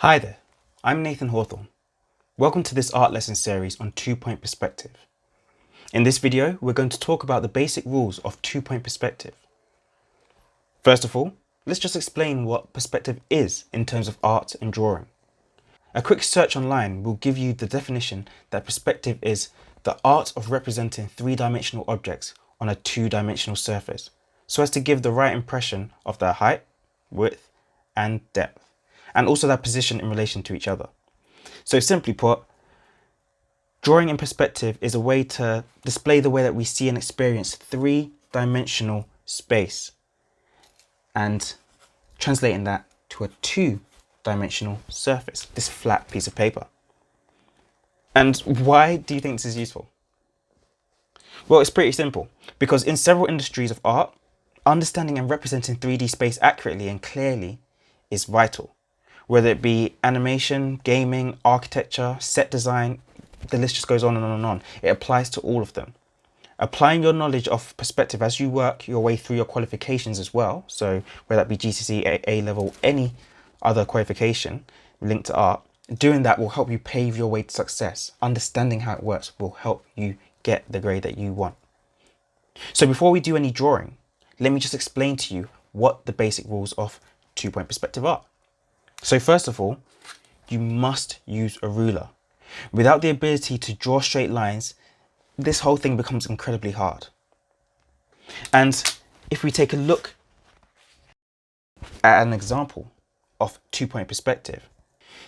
Hi there, I'm Nathan Hawthorne. Welcome to this art lesson series on two-point perspective. In this video, we're going to talk about the basic rules of two-point perspective. First of all, let's just explain what perspective is in terms of art and drawing. A quick search online will give you the definition that perspective is the art of representing three-dimensional objects on a two-dimensional surface, so as to give the right impression of their height, width, and depth, and also their position in relation to each other. So simply put, drawing in perspective is a way to display the way that we see and experience three-dimensional space and translating that to a two-dimensional surface, this flat piece of paper. And why do you think this is useful? Well, it's pretty simple, because in several industries of art, understanding and representing 3D space accurately and clearly is vital. Whether it be animation, gaming, architecture, set design, the list just goes on and on and on. It applies to all of them. Applying your knowledge of perspective as you work your way through your qualifications as well, so whether that be GCSE, A-level, any other qualification linked to art, doing that will help you pave your way to success. Understanding how it works will help you get the grade that you want. So before we do any drawing, let me just explain to you what the basic rules of two-point perspective are. So first of all, you must use a ruler. Without the ability to draw straight lines, this whole thing becomes incredibly hard. And if we take a look at an example of two-point perspective,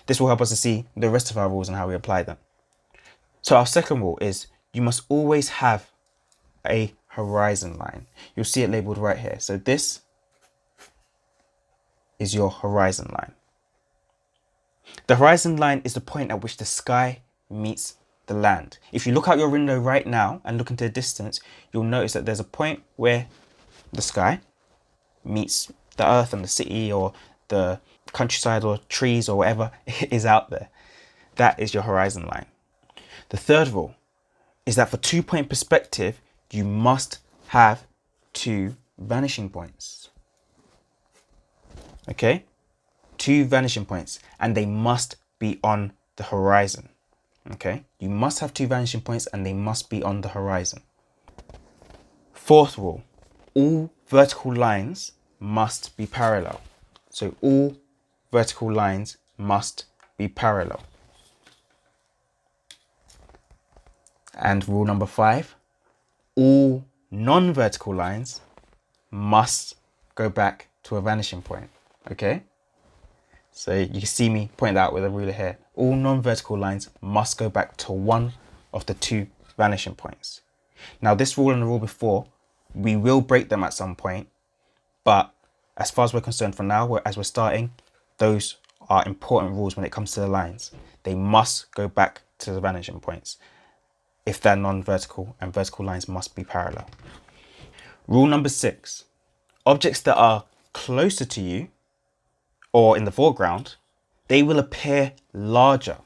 this will help us to see the rest of our rules and how we apply them. So our second rule is you must always have a horizon line. You'll see it labeled right here. So this is your horizon line. The horizon line is the point at which the sky meets the land. If you look out your window right now and look into the distance, you'll notice that there's a point where the sky meets the earth and the city or the countryside or trees or whatever is out there. That is your horizon line. The third rule is that for two-point perspective, you must have two vanishing points. Okay? Two vanishing points, and they must be on the horizon. Okay, you must have two vanishing points and they must be on the horizon. Fourth rule, all vertical lines must be parallel. So all vertical lines must be parallel. And rule number 5, all non-vertical lines must go back to a vanishing point. Okay? So you can see me point out with a ruler here. All non-vertical lines must go back to one of the two vanishing points. Now this rule and the rule before, we will break them at some point, but as far as we're concerned for now, as we're starting, those are important rules when it comes to the lines. They must go back to the vanishing points if they're non-vertical, and vertical lines must be parallel. Rule number 6, objects that are closer to you or in the foreground, they will appear larger.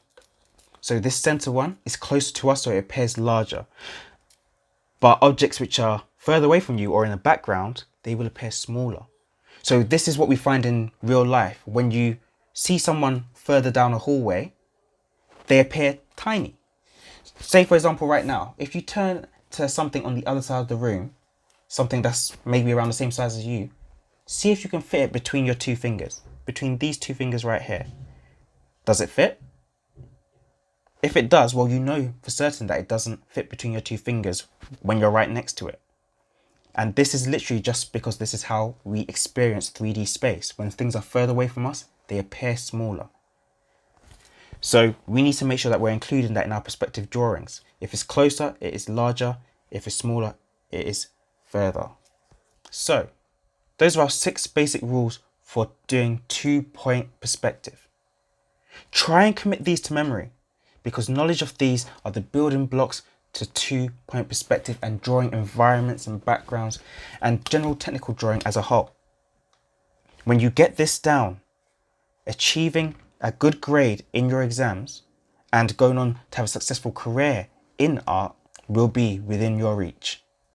So this center one is closer to us, so it appears larger. But objects which are further away from you or in the background, they will appear smaller. So this is what we find in real life. When you see someone further down a hallway, they appear tiny. Say for example right now, if you turn to something on the other side of the room, something that's maybe around the same size as you, see if you can fit it between your two fingers. Between these two fingers right here. Does it fit? If it does, well, you know for certain that it doesn't fit between your two fingers when you're right next to it. And this is literally just because this is how we experience 3D space. When things are further away from us, they appear smaller. So we need to make sure that we're including that in our perspective drawings. If it's closer, it is larger. If it's smaller, it is further. So those are our 6 basic rules for doing two-point perspective. Try and commit these to memory, because knowledge of these are the building blocks to two-point perspective and drawing environments and backgrounds and general technical drawing as a whole. When you get this down, achieving a good grade in your exams and going on to have a successful career in art will be within your reach.